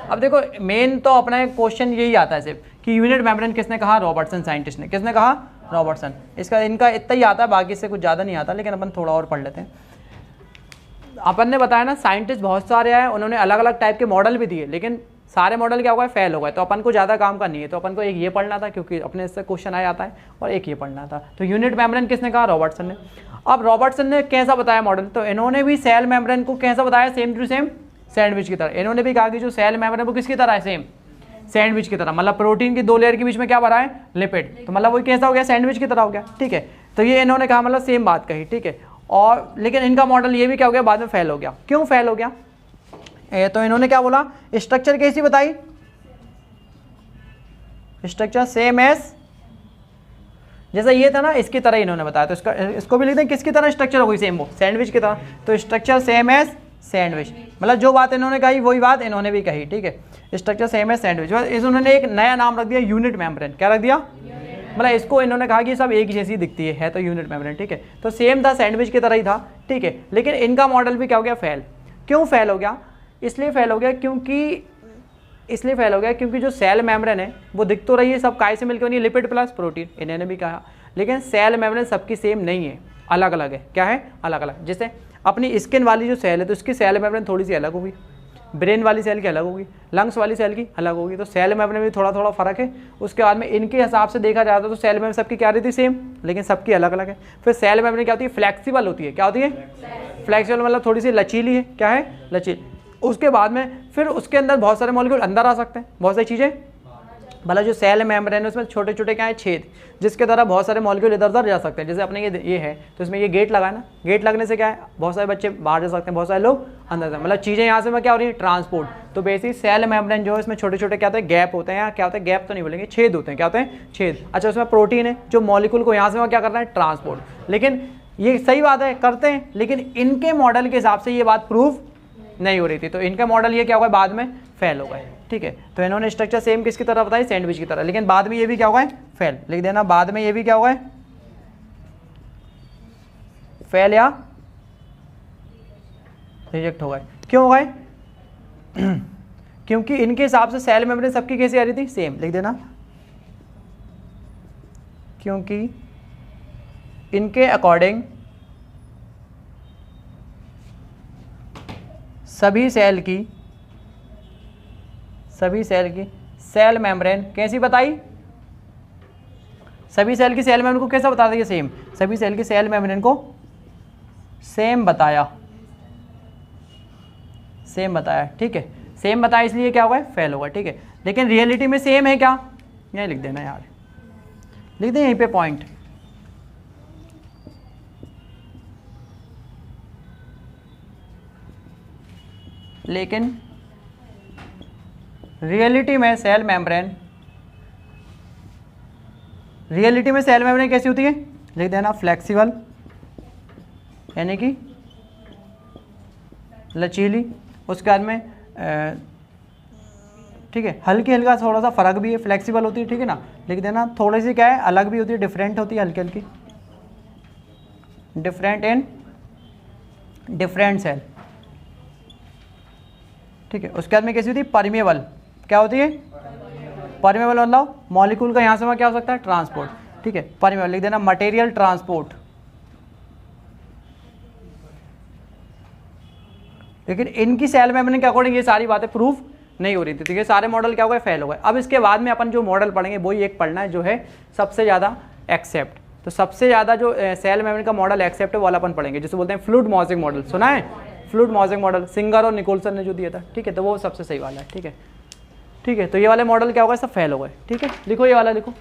[SPEAKER 1] अब देखो मेन तो अपना क्वेश्चन यही आता है सिर्फ कि यूनिट मेम्ब्रेन किसने कहा, रॉबर्टसन साइंटिस्ट ने। किसने कहा? रॉबर्टसन। इसका इनका इतना ही आता है, बाकी से कुछ ज़्यादा नहीं आता, लेकिन अपन थोड़ा और पढ़ लेते हैं। अपन ने बताया ना साइंटिस्ट बहुत सारे आए, उन्होंने अलग अलग टाइप के मॉडल भी दिए, लेकिन सारे मॉडल क्या हो गए, फेल हो गए। तो अपन को ज़्यादा काम का नहीं है, तो अपन को एक ये पढ़ना था क्योंकि अपने इससे क्वेश्चन आ जाता है, और एक ये पढ़ना था। तो यूनिट मेम्ब्रेन किसने कहा? रॉबर्टसन ने। अब रॉबर्टसन ने कैसा बताया मॉडल, तो इन्होंने भी सेल मेम्ब्रेन को कैसा बताया, सेम टू सेम सैंडविच की तरह। इन्होंने भी कहा कि जो सेल मेम्ब्रेन वो किसकी तरह है, सेम सैंडविच की तरह। मतलब प्रोटीन की 2 लेयर के बीच में क्या भरा है, लिपिड। तो मतलब वो कैसा हो गया, सैंडविच की तरह हो गया, ठीक है। तो ये इन्होंने कहा, मतलब सेम बात कही, ठीक है। और लेकिन इनका मॉडल ये भी क्या हो गया, बाद में फेल हो गया। क्यों फेल हो गया? तो इन्होंने क्या बोला, स्ट्रक्चर कैसी बताई, स्ट्रक्चर सेम एज, जैसा ये था ना इसकी तरह इन्होंने बताया। तो इसको भी लिखते हैं किसकी तरह, स्ट्रक्चर हो गई सेम, वो सैंडविच की तरह। तो स्ट्रक्चर सेम एज सैंडविच, मतलब जो बात इन्होंने कही वही बात इन्होंने भी कही, ठीक है। Structure same as sandwich. इस उन्होंने एक नया नाम रख दिया, यूनिट मेम्ब्रेन। क्या रख दिया? मतलब इसको इन्होंने कहा कि सब एक ही जैसी दिखती है तो यूनिट मेम्ब्रेन, ठीक है। तो सेम था, सैंडविच की तरह ही था, ठीक है। लेकिन इनका मॉडल भी क्या हो गया, फेल। क्यों फेल हो गया? इसलिए फेल हो गया क्योंकि जो सेल मेम्ब्रेन है वो दिख तो रही है, सब काय से मिलकर बनी है, लिपिड प्लस प्रोटीन, इन्होंने भी कहा। लेकिन सेल मेम्ब्रेन सबकी सेम नहीं है, अलग अलग है। क्या है? अलग अलग। जैसे अपनी स्किन वाली जो सेल है तो उसकी सेल मेम्ब्रेन थोड़ी सी अलग होगी, ब्रेन वाली सेल की अलग होगी, लंग्स वाली सेल की अलग होगी। तो सेल मेम्ब्रेन में भी थोड़ा थोड़ा फर्क है। उसके बाद में इनके हिसाब से देखा जाता है तो सेल मेम्ब्रेन सबकी क्या रहती है, सेम, लेकिन सबकी अलग अलग है। फिर सेल मेम्ब्रेन क्या होती है, फ्लेक्सिबल होती है। क्या होती है? फ्लेक्सिबल, मतलब थोड़ी सी लचीली है। क्या है? लचीली। उसके बाद में फिर उसके अंदर बहुत सारे मॉलिक्यूल अंदर आ सकते हैं, बहुत सारी चीज़ें। भला जो सेल मेम्ब्रेन है उसमें छोटे छोटे क्या है, छेद, जिसके द्वारा बहुत सारे मॉलिक्यूल इधर उधर जा सकते हैं। जैसे अपने ये है तो इसमें ये गेट लगा है ना, गेट लगने से क्या है, बहुत सारे बच्चे बाहर जा सकते हैं, बहुत सारे लोग अंदर जा, मतलब चीज़ें यहाँ से क्या हो रही है, ट्रांसपोर्ट। तो बेसिक सेल मेम्ब्रेन जो है इसमें छोटे छोटे क्या होते हैं, गैप होते हैं, या क्या होते हैं, गैप तो नहीं बोलेंगे, छेद होते हैं। क्या होते हैं? छेद। अच्छा, उसमें प्रोटीन है जो मॉलिक्यूल को यहाँ से क्या करना है, ट्रांसपोर्ट। लेकिन ये सही बात है, करते हैं, लेकिन इनके मॉडल के हिसाब से ये बात प्रूव नहीं हो रही थी। तो इनका मॉडल ये क्या होगा, बाद में फेल हो गए, ठीक है। तो इन्होंने स्ट्रक्चर सेम किसकी तरह बताई, सैंडविच की तरह, लेकिन बाद में ये भी क्या होगा, फेल। लिख देना बाद में ये भी क्या होगा, फेल या रिजेक्ट हो गए। क्यों हो गए? क्योंकि इनके हिसाब से सेल मेम्ब्रेन सबकी कैसी आ रही थी, सेम। लिख देना क्योंकि इनके अकॉर्डिंग सभी सेल की सेल मेम्ब्रेन कैसी बताई, सभी सेल की सेल मेम्ब्रेन को कैसा बता दिया, सेम। सभी सेल की सेल मेम्ब्रेन को सेम बताया, सेम बताया, ठीक है। सेम बताया इसलिए क्या होगा, फेल होगा, ठीक है। लेकिन रियलिटी में सेम है क्या, यही लिख देना यार, लिख दें यहीं पे पॉइंट। लेकिन रियलिटी में सेल मेम्ब्रेन कैसी होती है, लिख देना फ्लेक्सिबल, यानी कि लचीली। उसके बाद में ठीक है, हल्की हल्का थोड़ा सा फर्क भी है, फ्लेक्सिबल होती है, ठीक है ना। लिख देना थोड़ी सी क्या है, अलग भी होती है, डिफरेंट होती है, हल्की हल्की, डिफरेंट इन डिफरेंट सेल, ठीक है। उसके बाद में कैसी होती है, परमेबल। क्या होती है, परमेबल, मतलब मॉलिक्यूल का यहाँ से वहाँ क्या हो सकता है, ट्रांसपोर्ट, ठीक है। परमेबल लिख देना मटेरियल ट्रांसपोर्ट। लेकिन इनकी सेल मेम्ब्रेन के अकॉर्डिंग ये सारी बातें प्रूफ नहीं हो रही थी, ठीक है। सारे मॉडल क्या हो गए, फेल हो गए। अब इसके बाद में अपन जो मॉडल पढ़ेंगे वही एक पढ़ना है जो है सबसे ज़्यादा एक्सेप्ट, तो सबसे ज़्यादा जो सेल मेम्ब्रेन का मॉडल एक्सेप्ट है वो वाला अपन पढ़ेंगे, जिसे बोलते हैं फ्लूइड मॉर्जेक मॉडल। सुना है फ्लूइड मॉर्जेक मॉडल, सिंगर और निकोलसन ने जो दिया था, ठीक है, तो वो सबसे सही वाला है। ठीक है, ठीक है, तो ये वाले मॉडल क्या होगा, सब फेल हो गए। ठीक है, लिखो ये वाला लिखो।